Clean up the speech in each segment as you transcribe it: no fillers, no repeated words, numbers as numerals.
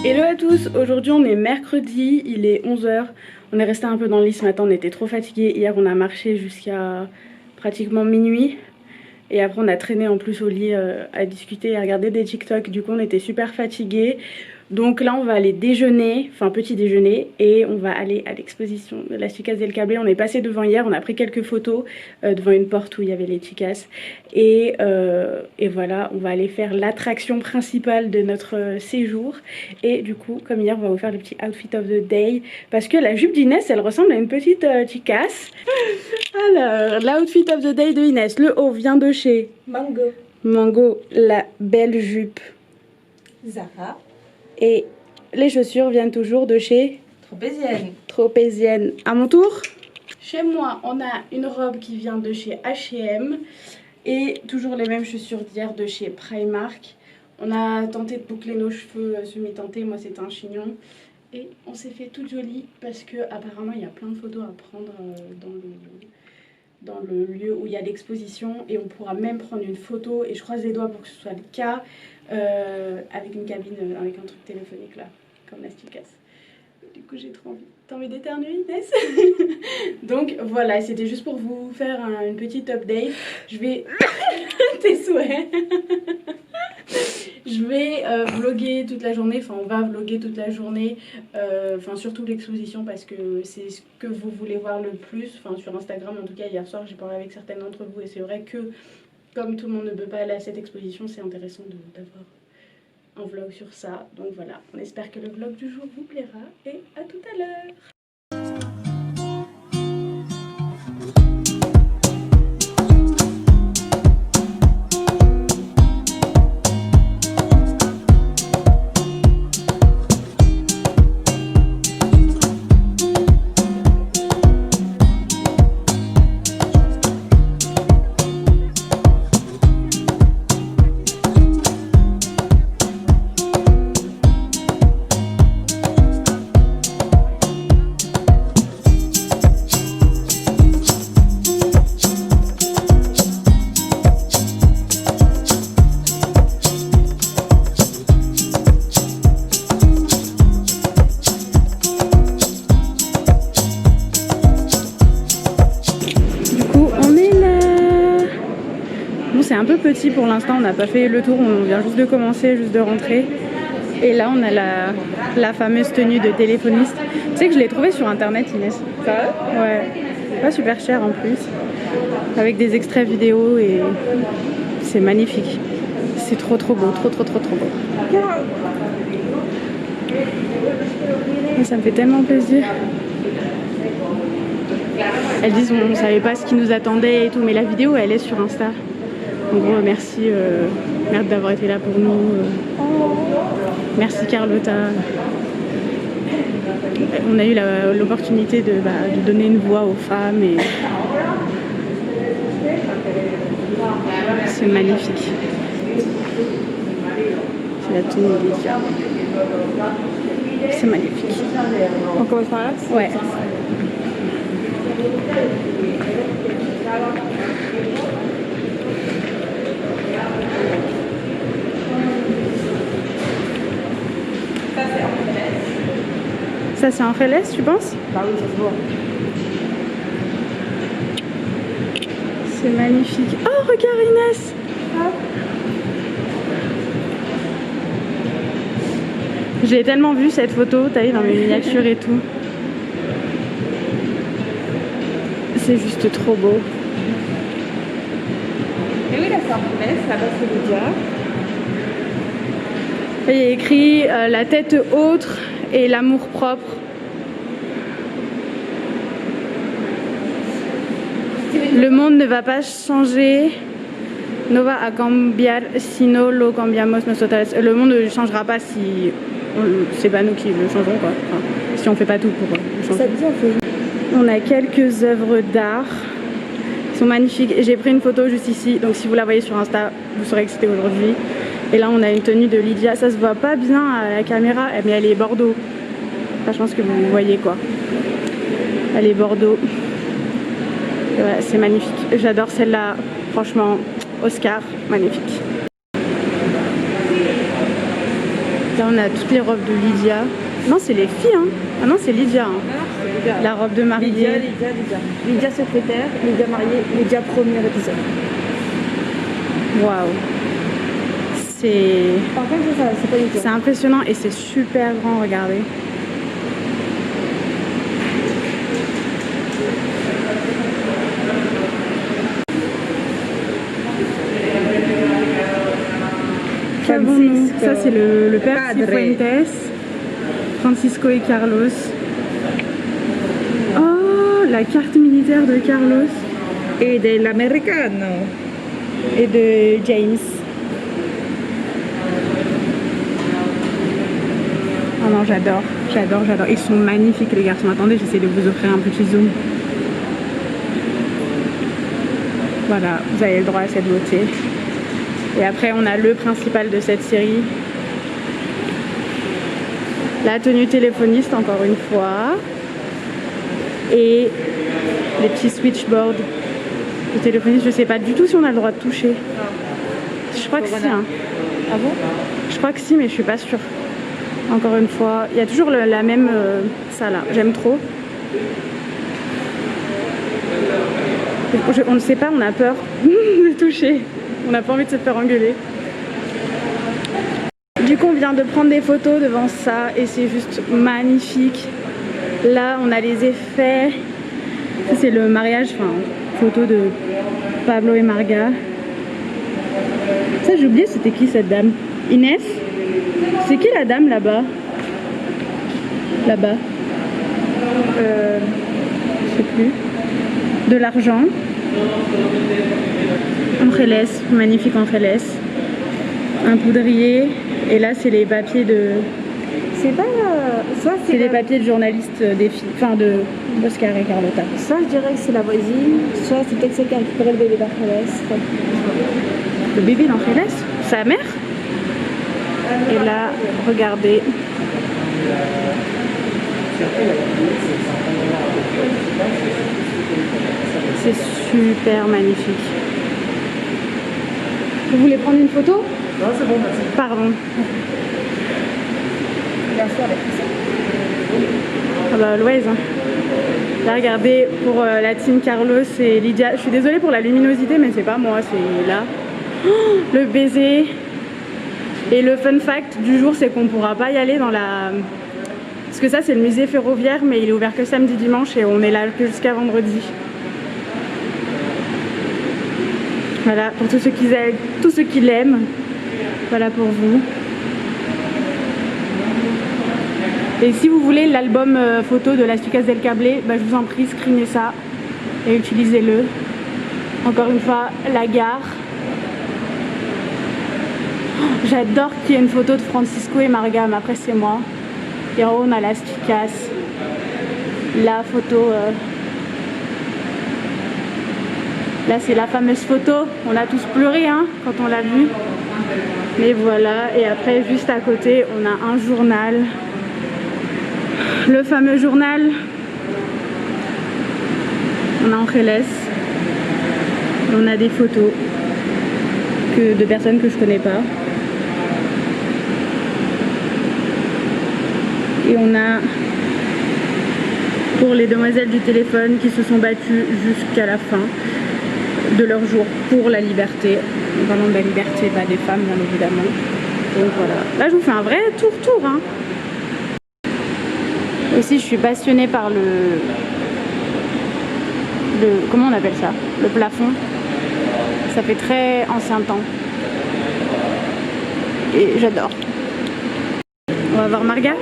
Hello à tous, aujourd'hui on est mercredi, il est 11 h. On est resté un peu dans le lit ce matin, on était trop fatigués. Hier on a marché jusqu'à pratiquement minuit. Et après on a traîné en plus au lit à discuter et à regarder des TikTok. Du coup on était super fatigués. Donc là on va aller déjeuner, enfin petit déjeuner. Et on va aller à l'exposition de la Chicas del Cable. On est passé devant hier, on a pris quelques photos devant une porte où il y avait les Chicas. Et voilà, on va aller faire l'attraction principale de notre séjour. Et du coup comme hier on va vous faire le petit outfit of the day. Parce que la jupe d'Inès elle ressemble à une petite Chicas. Alors, l'outfit of the day de Inès. Le haut vient de chez Mango. Mango, la belle jupe. Zara. Et les chaussures viennent toujours de chez Tropézienne. Tropézienne. À mon tour. Chez moi, on a une robe qui vient de chez H&M. Et toujours les mêmes chaussures d'hier de chez Primark. On a tenté de boucler nos cheveux semi-tentés. Moi, c'était un chignon. Et on s'est fait toute jolie parce que apparemment il y a plein de photos à prendre dans le lieu où il y a l'exposition. Et on pourra même prendre une photo, et je croise les doigts pour que ce soit le cas, avec une cabine, avec un truc téléphonique là, comme la Sticas. Du coup j'ai trop envie. T'as envie d'éternuer, Inès? Donc voilà, c'était juste pour vous faire une petite update. Je vais... Tes souhaits. Je vais vlogger toute la journée, enfin on va vlogger toute la journée, enfin surtout l'exposition parce que c'est ce que vous voulez voir le plus, enfin sur Instagram en tout cas. Hier soir j'ai parlé avec certaines d'entre vous et c'est vrai que comme tout le monde ne peut pas aller à cette exposition, c'est intéressant d'avoir un vlog sur ça. Donc voilà, on espère que le vlog du jour vous plaira et à tout à l'heure. C'est un peu petit pour l'instant, on n'a pas fait le tour, on vient juste de commencer, juste de rentrer. Et là on a la fameuse tenue de téléphoniste. Tu sais que je l'ai trouvée sur internet, Inès. Ça va? Ouais, pas super cher en plus. Avec des extraits vidéo et c'est magnifique. C'est trop beau, trop beau. Et ça me fait tellement plaisir. Elles disent on ne savait pas ce qui nous attendait et tout, mais la vidéo elle est sur Insta. En gros, merci d'avoir été là pour nous. Merci Carlotta. On a eu l'opportunité de donner une voix aux femmes et c'est magnifique. C'est la tenue Lydia. C'est magnifique. On commence par là? Ouais. Ça c'est en Félès, tu penses? Bah oui, ça se voit. C'est magnifique. Oh, regarde Inès! Ah. Je l'ai tellement vue cette photo, t'as vu, dans mes miniatures et tout. C'est juste trop beau. Et oui, là c'est en Félès, là-bas c'est Lydia. Il y a écrit la tête haute et l'amour propre. Le monde ne va pas changer. No va a cambiar si no lo cambiamos nosotras. Le monde ne changera pas si c'est pas nous qui le changeons quoi. Enfin, si on fait pas tout pour le changer. Ça te dit on fait... On a quelques œuvres d'art. Ils sont magnifiques. J'ai pris une photo juste ici. Donc si vous la voyez sur Insta, vous saurez que c'était aujourd'hui. Et là on a une tenue de Lydia. Ça se voit pas bien à la caméra, mais elle est Bordeaux. Enfin, je pense que vous voyez quoi. Elle est Bordeaux. Voilà, c'est magnifique. J'adore celle-là. Franchement, Oscar, magnifique. Là, on a toutes les robes de Lydia. Non, c'est les filles, hein. Ah non, c'est Lydia. Hein. La robe de mariée. Lydia secrétaire, Lydia mariée, Lydia premier épisode. Waouh. C'est... Par contre, ça, c'est pas Lydia. C'est impressionnant et c'est super grand, regardez. Qu'avons-nous? Ça, c'est le père Cifuentes, Francisco et Carlos. Oh, la carte militaire de Carlos. Et de l'Americano. Et de James. Oh non, j'adore, j'adore, j'adore. Ils sont magnifiques les garçons. Attendez, j'essaie de vous offrir un petit zoom. Voilà, vous avez le droit à cette beauté. Et après, on a le principal de cette série. La tenue téléphoniste, encore une fois. Et les petits switchboards de téléphoniste. Je sais pas du tout si on a le droit de toucher. Je crois que si. Hein. Ah bon? Je crois que si, mais je suis pas sûre. Encore une fois, il y a toujours la même ça là. J'aime trop. On ne sait pas, on a peur de toucher. On n'a pas envie de se faire engueuler. Du coup, on vient de prendre des photos devant ça et c'est juste magnifique. Là, on a les effets. C'est le mariage, enfin, photo de Pablo et Marga. Ça, j'ai oublié, c'était qui cette dame? Inès? C'est qui la dame là-bas? Là-bas. Je sais plus. De l'argent. Angeles, magnifique Angeles. Un poudrier. Et là, c'est les papiers de... C'est pas... Soit c'est les papiers de journalistes des filles. Enfin, de Oscar et Carlota. Soit je dirais que c'est la voisine, soit c'est peut-être celle qui a récupéré le bébé d'Angeles. Le bébé d'Angeles? Sa mère? Et là, regardez. C'est super magnifique. Vous voulez prendre une photo? Non, c'est bon, merci. Pardon. Bien sûr, avec tout ça. Ah bah, always. Hein. Là, regardez, pour la team Carlos et Lydia. Je suis désolée pour la luminosité, mais c'est pas moi, c'est là. Oh, le baiser. Et le fun fact du jour, c'est qu'on pourra pas y aller dans la... Parce que ça, c'est le musée ferroviaire, mais il est ouvert que samedi, dimanche, et on est là que jusqu'à vendredi. Voilà, pour tous ceux qui l'aiment. Voilà pour vous. Et si vous voulez l'album photo de Las Chicas del Cable, bah, je vous en prie, screenez ça et utilisez-le. Encore une fois, la gare. J'adore qu'il y ait une photo de Francisco et Marga, mais après c'est moi. Et en haut on a Las Chicas. La photo... Là c'est la fameuse photo, on a tous pleuré hein, quand on l'a vue. Mais voilà, et après juste à côté on a un journal. Le fameux journal. On a Angeles. On a des photos de personnes que je connais pas. Et on a pour les demoiselles du téléphone qui se sont battues jusqu'à la fin de leur jour pour la liberté. En parlant de la liberté, bah, des femmes bien évidemment. Donc voilà. Là je vous fais un vrai tour hein. Aussi je suis passionnée par le comment on appelle ça? Le plafond. Ça fait très ancien temps. Et j'adore. On va voir Marga.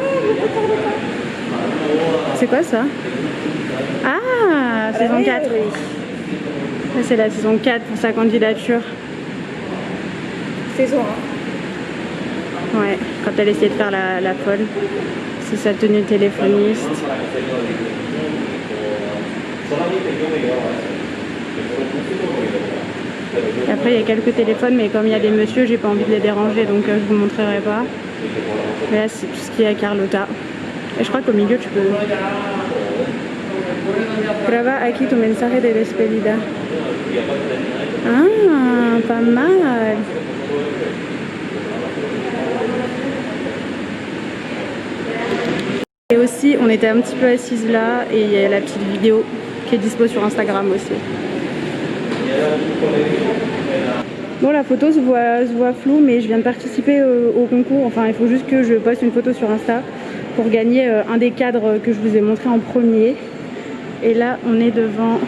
C'est quoi ça? Ah, saison 4. C'est la saison 4 pour sa candidature. Saison 1. Ouais, quand elle essayait de faire la folle. C'est sa tenue téléphoniste. Et après il y a quelques téléphones, mais comme il y a des messieurs, j'ai pas envie de les déranger, donc je vous montrerai pas. Mais là c'est tout ce qui est à Carlota. Et je crois qu'au milieu tu peux... Graba aquí tu mensaje de despedida. Ah, pas mal. On était un petit peu assises là et il y a la petite vidéo qui est dispo sur Instagram aussi. Bon, la photo se voit floue, mais je viens de participer au concours. Enfin, il faut juste que je poste une photo sur Insta pour gagner un des cadres que je vous ai montré en premier. Et là, on est devant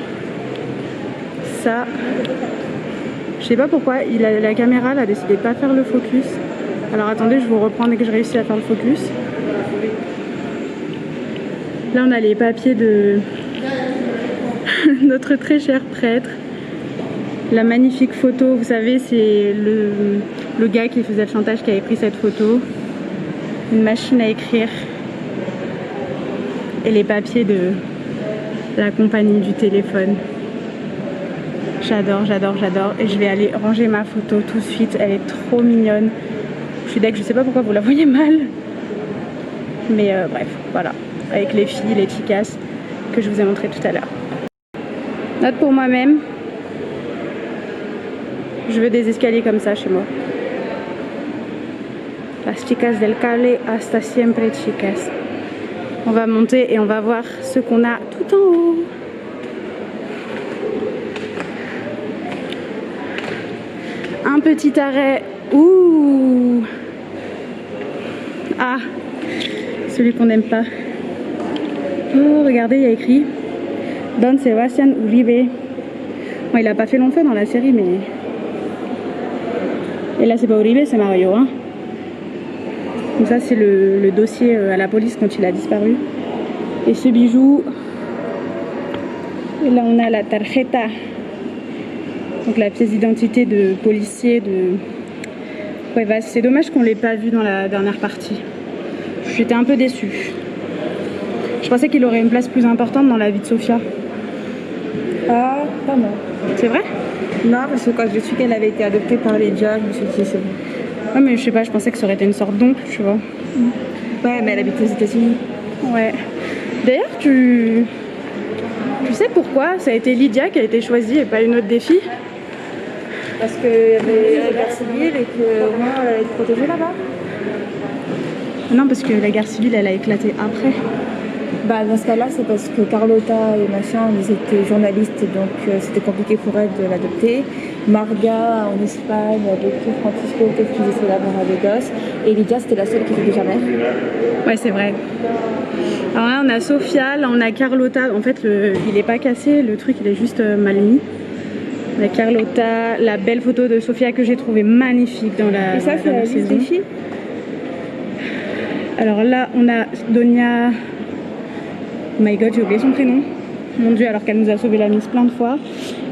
ça. Je sais pas pourquoi la caméra elle a décidé de pas faire le focus. Alors attendez, je vous reprends dès que je réussis à faire le focus. Là, on a les papiers de notre très cher prêtre. La magnifique photo, vous savez, c'est le gars qui faisait le chantage qui avait pris cette photo. Une machine à écrire. Et les papiers de la compagnie du téléphone. J'adore, j'adore, j'adore. Et je vais aller ranger ma photo tout de suite. Elle est trop mignonne. Je suis d'accord, je sais pas pourquoi vous la voyez mal. Mais bref, voilà. Avec les filles, les chicas que je vous ai montré tout à l'heure. Note pour moi-même. Je veux des escaliers comme ça chez moi. Las chicas del cable hasta siempre chicas. On va monter et on va voir ce qu'on a tout en haut. Un petit arrêt. Ouh. Ah, celui qu'on n'aime pas. Oh, regardez, il y a écrit Don Sebastián Uribe. Bon, il a pas fait long feu dans la série, mais... Et là, c'est pas Uribe, c'est Mario. Hein. Donc ça, c'est le dossier à la police quand il a disparu. Et ce bijou... Et là, on a la tarjeta. Donc la pièce d'identité de policier de... Ouais, bah, c'est dommage qu'on l'ait pas vu dans la dernière partie. J'étais un peu déçue. Je pensais qu'il aurait une place plus importante dans la vie de Sofia. Ah, pas moi. C'est vrai? Non, parce que quand j'ai su qu'elle avait été adoptée par Lydia, je me suis dit c'est bon. Ouais, mais je sais pas, je pensais que ça aurait été une sorte d'oncle, tu vois. Ouais, mais elle habite aux États-Unis. Ouais. D'ailleurs, tu sais pourquoi ça a été Lydia qui a été choisie et pas une autre des filles? Parce qu'il y avait la guerre civile et qu'au moins elle est protégée là-bas. Non, parce que la guerre civile, elle a éclaté après. Bah, dans ce cas-là, c'est parce que Carlota et machin, ils étaient journalistes, donc c'était compliqué pour elle de l'adopter. Marga en Espagne avec Francisco, qu'est-ce qu'ils essaient d'avoir à Vegas. Et Lydia, c'était la seule qui était jamais. Ouais, c'est vrai. Alors là, on a Sofia, là, on a Carlota. En fait, il est pas cassé, le truc, il est juste mal mis. On a Carlota, la belle photo de Sofia que j'ai trouvée magnifique dans la Et ça, c'est la liste des filles. Alors là, on a Donia... Oh my god, j'ai oublié son prénom. Mon dieu, alors qu'elle nous a sauvé la mise plein de fois.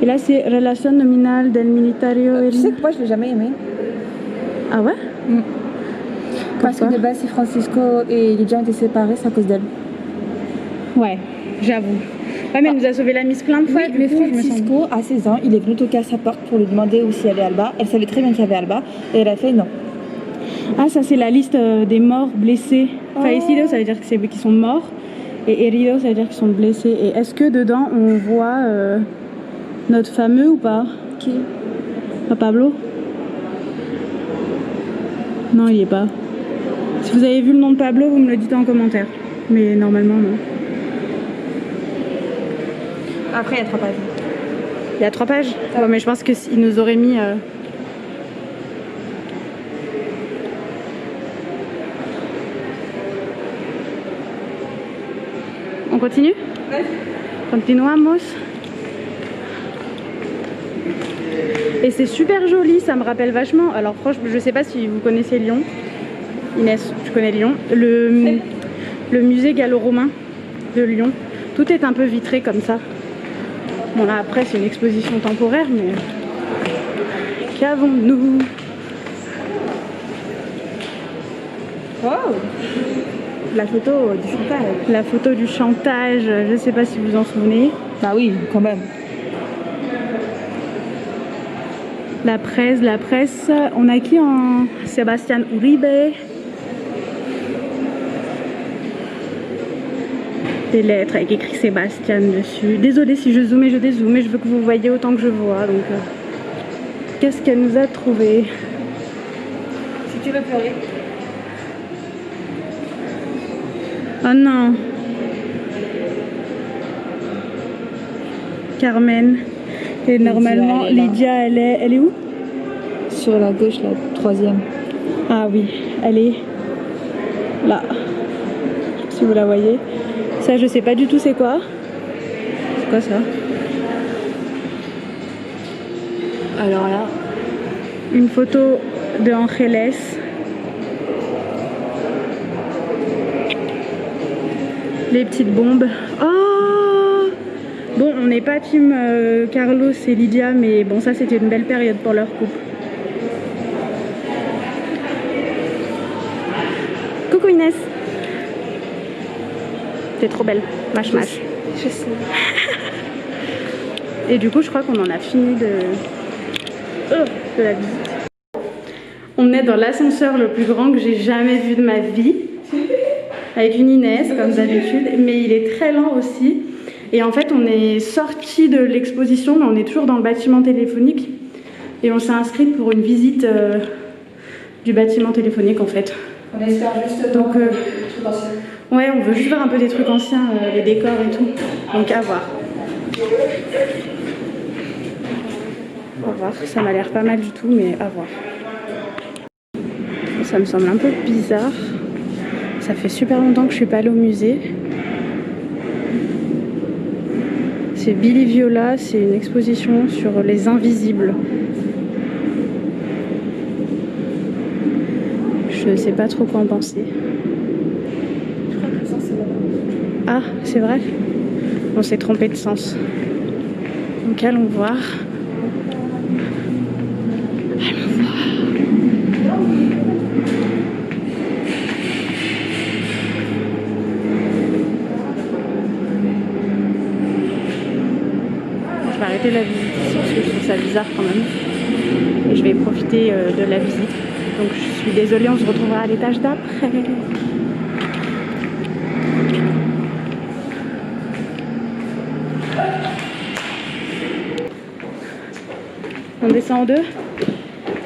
Et là, c'est Relación Nominal del Militario. Tu sais que moi, je l'ai jamais aimé. Ah ouais? Parce que de base, si Francisco et Lydia ont été séparés, c'est à cause d'elle. Ouais, j'avoue. Ouais, mais elle nous a sauvé la mise plein de fois. Oui, mais Francisco, à 16 ans, il est venu toquer à sa porte pour lui demander où s'il y avait Alba. Elle savait très bien qu'il y avait Alba. Et elle a fait non. Ah, ça, c'est la liste des morts, blessés. Fallecidos, ça veut dire que c'est qu'ils sont morts. Et heridos, ça veut dire qu'ils sont blessés. Et est-ce que dedans, on voit notre fameux ou pas? Qui? Pas Pablo? Non, il y est pas. Si vous avez vu le nom de Pablo, vous me le dites en commentaire. Mais normalement, non. Après, il y a 3 pages. Il y a 3 pages? Ouais, mais je pense qu'il nous aurait mis... On continue? Ouais. Continuamos. Et c'est super joli, ça me rappelle vachement. Alors franchement, je sais pas si vous connaissez Lyon. Inès, tu connais Lyon. Le musée gallo-romain de Lyon. Tout est un peu vitré comme ça. Bon là après c'est une exposition temporaire, mais qu'avons-nous? Oh, la photo du chantage. La photo du chantage, je sais pas si vous en souvenez. Bah oui, quand même. La presse. On a qui en Sebastián Uribe? Des lettres avec écrit Sébastien dessus. Désolée si je zoome et je dézoome, mais je veux que vous voyez autant que je vois. Donc, qu'est-ce qu'elle nous a trouvé? Si tu veux pleurer. Oh non. Carmen. Et normalement, Lydia, elle est où? Sur la gauche, la troisième. Ah oui, elle est là. Si vous la voyez. Ça, je sais pas du tout c'est quoi. C'est quoi ça? Alors là, une photo de Angeles. Les petites bombes. Oh! Bon, on n'est pas team Carlos et Lydia, mais bon, ça c'était une belle période pour leur couple. Coucou Inès. T'es trop belle. Mâche, mâche. je sais. Et du coup, je crois qu'on en a fini de la visite. On est dans l'ascenseur le plus grand que j'ai jamais vu de ma vie. Avec une Inès, comme d'habitude. Mais il est très lent aussi. Et en fait, on est sorti de l'exposition, mais on est toujours dans le bâtiment téléphonique. Et on s'est inscrit pour une visite du bâtiment téléphonique, en fait. On espère juste donc des trucs anciens. Ouais, on veut juste voir un peu des trucs anciens, les décors et tout. Donc à voir. À voir, ça m'a l'air pas mal du tout, mais à voir. Ça me semble un peu bizarre. Ça fait super longtemps que je suis pas allée au musée. C'est Billy Viola, c'est une exposition sur les invisibles. Je sais pas trop quoi en penser. Je crois que le sens c'est là-bas. Ah, c'est vrai? On s'est trompé de sens. Donc allons voir. Allons voir. Je vais arrêter la visite ici parce que je trouve ça bizarre quand même. Et je vais profiter de la visite. Donc je suis désolée, on se retrouvera à l'étage d'après. On descend en deux.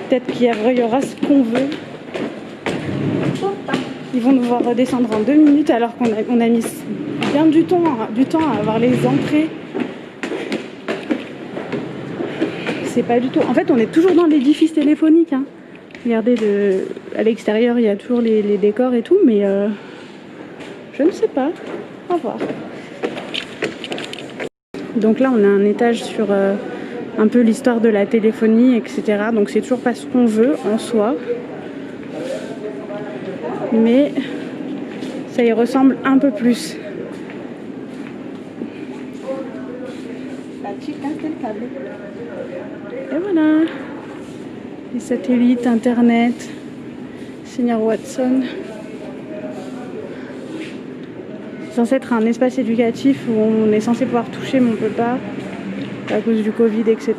Peut-être qu'il y aura ce qu'on veut. Ils vont nous voir redescendre en 2 minutes alors qu'on a mis bien du temps à avoir les entrées. C'est pas du tout... En fait, on est toujours dans l'édifice téléphonique. Hein. Regardez, à l'extérieur, il y a toujours les décors et tout, mais je ne sais pas. On va voir. Donc là, on a un étage sur un peu l'histoire de la téléphonie, etc. Donc c'est toujours pas ce qu'on veut en soi. Mais ça y ressemble un peu plus. Et voilà. Les satellites, internet, Seigneur Watson. C'est censé être un espace éducatif où on est censé pouvoir toucher mais on peut pas à cause du Covid, etc.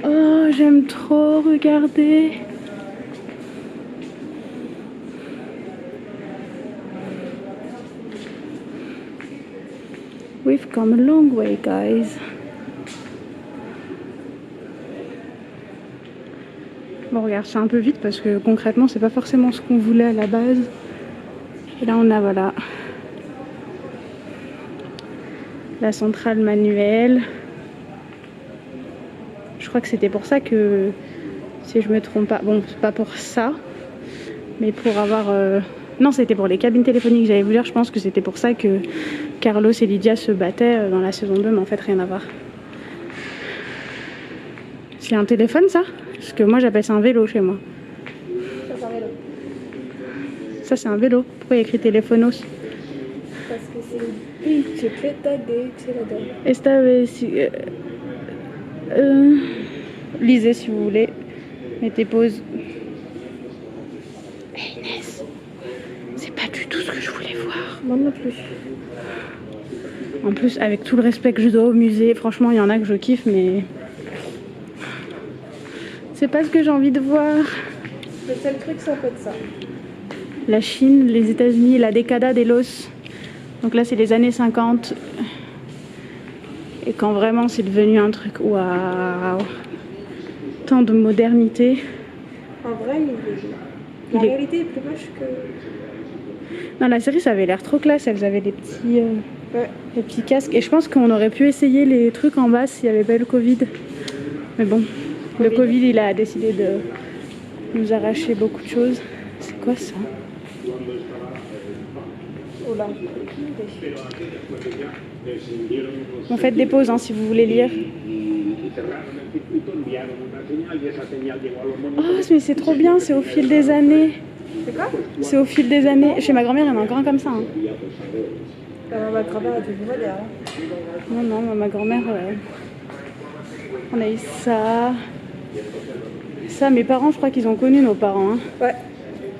Oh, j'aime trop regarder. We've come a long way, guys. Bon, regarde, c'est un peu vite parce que concrètement, c'est pas forcément ce qu'on voulait à la base. Et là, on a, voilà, la centrale manuelle. Je crois que c'était pour ça que, si je me trompe pas, bon, c'est pas pour ça, mais pour avoir... Non, c'était pour les cabines téléphoniques, j'allais vous dire, je pense que c'était pour ça que Carlos et Lydia se battaient dans la saison 2, mais en fait, rien à voir. C'est un téléphone, ça? Parce que moi, j'appelle ça un vélo chez moi. Ça c'est un vélo. Ça, c'est un vélo. Pourquoi il y a écrit téléphonos? Parce que c'est une bicicleta de Chelador. Esta vez, lisez si vous voulez. Mettez pause. Hey Inès, c'est pas du tout ce que je voulais voir. Moi non plus. En plus, avec tout le respect que je dois au musée, franchement, il y en a que je kiffe, mais c'est pas ce que j'ai envie de voir. Le seul truc, c'est en fait ça. La Chine, les États-Unis, la década de los. Donc là, c'est les années 50. Et quand vraiment c'est devenu un truc, waouh, tant de modernité. En vrai, la réalité est plus moche que... Dans la série, ça avait l'air trop classe. Elles avaient des petits Ouais. Les petits casques. Et je pense qu'on aurait pu essayer les trucs en bas s'il n'y avait pas eu le Covid. Mais bon, le Covid, il a décidé de nous arracher beaucoup de choses. C'est quoi ça? Oh là. Bon, faites des pauses hein, si vous voulez lire. Oh, mais c'est trop bien, c'est au fil des années. C'est quoi? C'est au fil des années. Chez ma grand-mère, il y en a encore un comme ça. Hein. Ma grand-mère a du moderne. Non, non, ma grand-mère, on a eu ça. Ça, mes parents, je crois qu'ils ont connu nos parents. Hein. Ouais.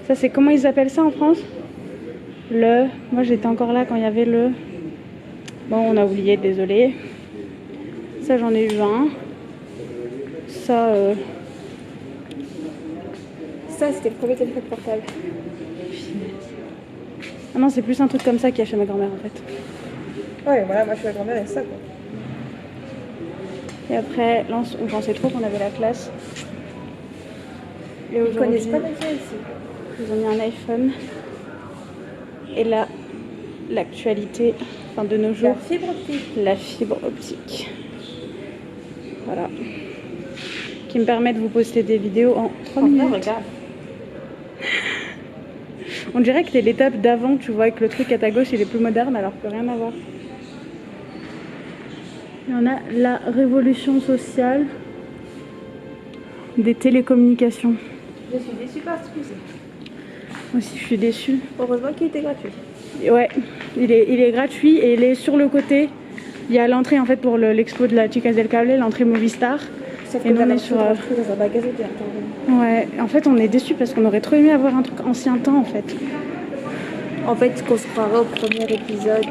Ça, c'est comment ils appellent ça en France? Le. Moi, j'étais encore là quand il y avait le. Bon, on a oublié, désolé. Ça, j'en ai eu un. Ça, Ça, c'était le premier téléphone portable. Ah non, c'est plus un truc comme ça qu'il y a chez ma grand-mère en fait. Ouais, voilà, moi je suis la grand-mère et ça quoi. Et après, là, on pensait trop qu'on avait la classe. Et Ils aujourd'hui, connaissent pas Nokia ici. ils ont mis un iPhone. Et là, l'actualité, enfin de nos jours, La fibre optique. la fibre optique. Voilà. Qui me permet de vous poster des vidéos en 3 minutes. Regarde. On dirait que c'est l'étape d'avant, tu vois, que le truc à ta gauche il est plus moderne alors que rien à voir. Il y en a la révolution sociale des télécommunications. Je suis déçue par ce musée. Moi aussi je suis déçue. Heureusement qu'il était gratuit. Et ouais, il est gratuit et il est sur le côté. Il y a l'entrée en fait pour l'expo de la Chicas del Cable, l'entrée Movistar. Sauf que Et nous, on on est est sur. dans un magasin directement. Ouais, en fait on est déçus parce qu'on aurait trop aimé avoir un truc ancien temps en fait. En fait, qu'on se croirait au premier épisode.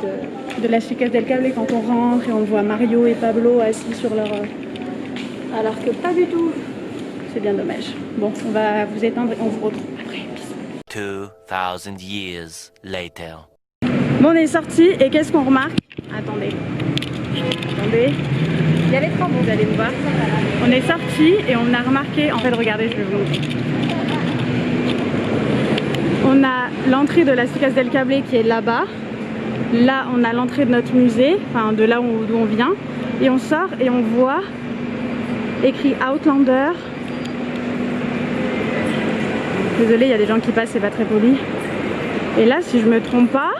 De la Chicas del Cable quand on rentre et on voit Mario et Pablo assis sur leur. Alors que pas du tout. C'est bien dommage. Bon, on va vous éteindre et on vous retrouve après. Bisous. 2000 years later. Bon, on est sorti et qu'est-ce qu'on remarque? Attendez. Attendez. Il y a les travaux. Vous allez me voir. On est sorti et on a remarqué. En fait, regardez, je vais vous montrer. On a l'entrée de la Chicas del Cable qui est là-bas. Là, on a l'entrée de notre musée, enfin de là d'où on vient. Et on sort et on voit écrit Outlander. Désolée, il y a des gens qui passent, c'est pas très poli. Et là, si je me trompe pas,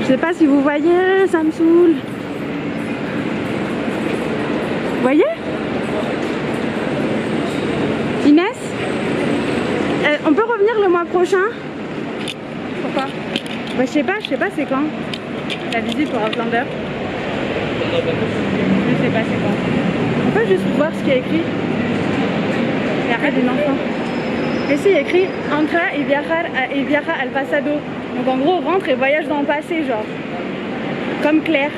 je sais pas si vous voyez, ça me saoule. Vous voyez? Inès? On peut revenir le mois prochain? Pourquoi? Bah, je sais pas c'est quand la visite pour Outlander. Je sais pas c'est quand. On peut juste voir ce qui est écrit. Il y a rien d'un enfant. Et si il y a écrit Entra y viaja al pasado. Donc en gros rentre et voyage dans le passé genre. Comme Claire.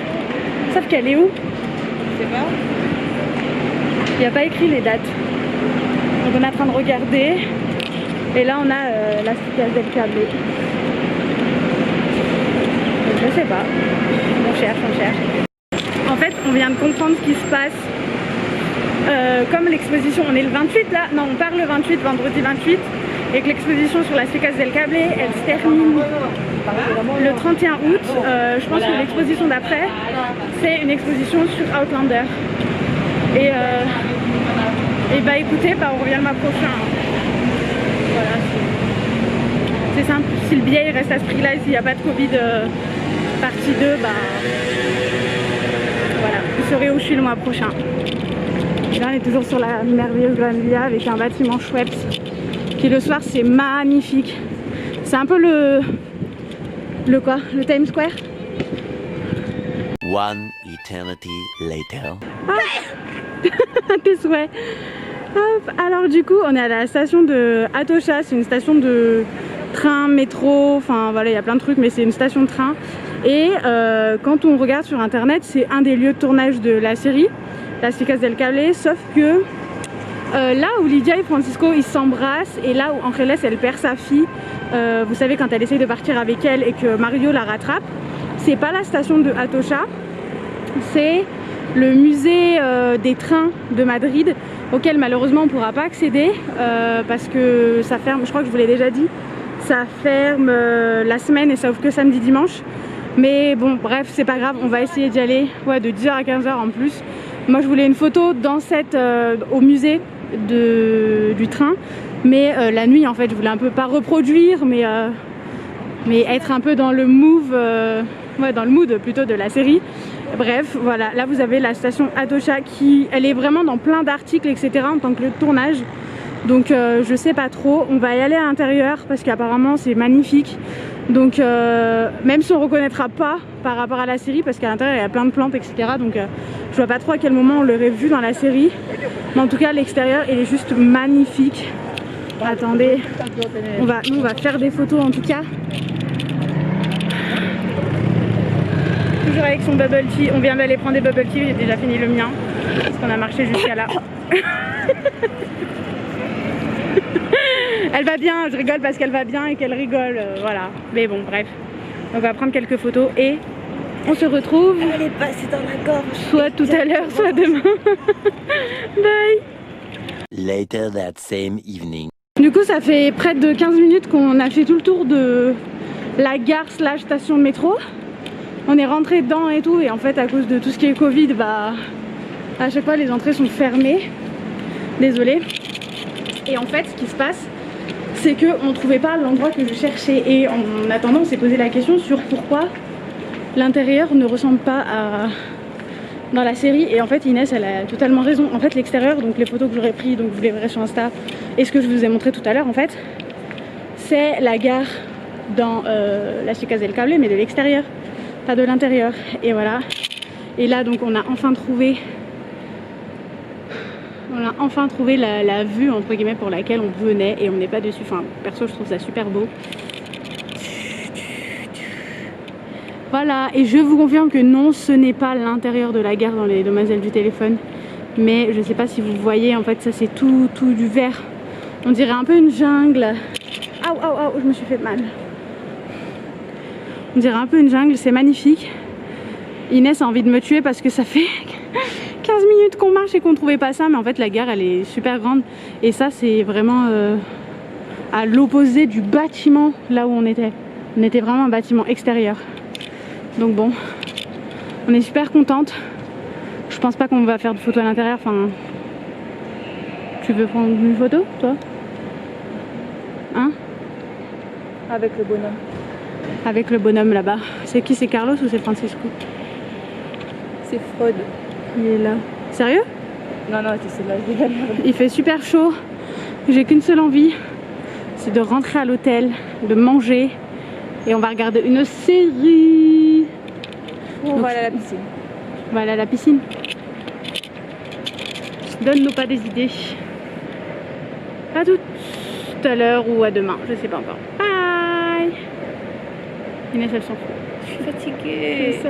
Sauf qu'elle est où? Je sais pas. Il n'y a pas écrit les dates. Donc on est en train de regarder. Et là on a la Chicas del Cable. Donc je sais pas. On cherche. En fait on vient de comprendre ce qui se passe. Comme l'exposition, on est le 28 là, non on part le 28, vendredi 28, et que l'exposition sur la Chicas del Cable, elle se termine le 31 août. Je pense que l'exposition d'après, c'est une exposition sur Outlander. Et bah écoutez, bah, on revient le mois prochain. Voilà, c'est simple, si le billet il reste à ce prix là et s'il n'y a pas de Covid partie 2, bah voilà, vous saurez où je suis le mois prochain. Là, on est toujours sur la merveilleuse Gran Via avec un bâtiment chouette qui le soir c'est magnifique. C'est un peu le quoi? Le Times Square. One eternity later. Ah tes souhaits. Hop. Alors du coup on est à la station de Atocha, c'est une station de train, métro, enfin voilà il y a plein de trucs mais c'est une station de train. Et quand on regarde sur internet c'est un des lieux de tournage de la série. La Chicas del Cable, sauf que là où Lydia et Francisco ils s'embrassent et là où Angeles elle perd sa fille, vous savez quand elle essaye de partir avec elle et que Mario la rattrape, c'est pas la station de Atocha, c'est le musée des trains de Madrid auquel malheureusement on pourra pas accéder parce que ça ferme, je crois que je vous l'ai déjà dit, ça ferme la semaine et ça ouvre que samedi dimanche. Mais bon, bref, c'est pas grave, on va essayer d'y aller, ouais, de 10h à 15h en plus. Moi je voulais une photo dans au musée du train, mais la nuit en fait, je voulais un peu pas reproduire, mais être un peu dans le move, ouais, dans le mood plutôt de la série. Bref, voilà, là vous avez la station Atocha elle est vraiment dans plein d'articles, etc. en tant que lieu de tournage. Donc je sais pas trop, on va y aller à l'intérieur parce qu'apparemment c'est magnifique. Donc même si on reconnaîtra pas par rapport à la série, parce qu'à l'intérieur il y a plein de plantes, etc. Donc je vois pas trop à quel moment on l'aurait vu dans la série. Mais en tout cas l'extérieur il est juste magnifique. Attendez, on va faire des photos en tout cas. Toujours avec son bubble tea, on vient d'aller prendre des bubble tea, j'ai déjà fini le mien parce qu'on a marché jusqu'à là. Elle va bien, je rigole parce qu'elle va bien et qu'elle rigole, voilà. Mais bon, bref. Donc on va prendre quelques photos et on se retrouve. Elle est passée dans la gorge. Soit tout à l'heure, soit demain. Bye. Later that same evening. Du coup, ça fait près de 15 minutes qu'on a fait tout le tour de la gare / station de métro. On est rentré dedans et tout, et en fait, à cause de tout ce qui est Covid, bah, à chaque fois les entrées sont fermées. Désolée. Et en fait, ce qui se passe, c'est qu'on ne trouvait pas l'endroit que je cherchais. Et en attendant, on s'est posé la question sur pourquoi l'intérieur ne ressemble pas à dans la série. Et en fait, Inès, elle a totalement raison. En fait, l'extérieur, donc les photos que j'aurais prises, donc vous les verrez sur Insta, et ce que je vous ai montré tout à l'heure, en fait, c'est la gare dans la Casa del Cable, mais de l'extérieur, pas de l'intérieur. Et voilà. Et là, donc, on a enfin trouvé la vue entre guillemets pour laquelle on venait, et on n'est pas dessus. Enfin, perso, je trouve ça super beau. Voilà, et je vous confirme que non, ce n'est pas l'intérieur de la gare dans les Demoiselles du téléphone, mais je sais pas si vous voyez, en fait, ça c'est tout du vert. On dirait un peu une jungle. Aouh, aouh, aouh, je me suis fait mal. On dirait un peu une jungle, c'est magnifique. Inès a envie de me tuer parce que ça fait 15 minutes qu'on marche et qu'on trouvait pas ça, mais en fait la gare elle est super grande, et ça c'est vraiment à l'opposé du bâtiment là où on était. On était vraiment un bâtiment extérieur. Donc bon, on est super contente. Je pense pas qu'on va faire de photos à l'intérieur. Enfin, tu veux prendre une photo toi? Hein? Avec le bonhomme. Avec le bonhomme là-bas. C'est qui? C'est Carlos ou c'est Francisco? C'est Freud. Il est là. Sérieux? Non, non, c'est là. Il fait super chaud. J'ai qu'une seule envie, c'est de rentrer à l'hôtel, de manger, et on va regarder une série. On va aller à la piscine. On va aller à la piscine. Donne-nous pas des idées. À tout à l'heure ou à demain, je sais pas encore. Bye. Inès, elle s'en fout. Je suis fatiguée. C'est ça.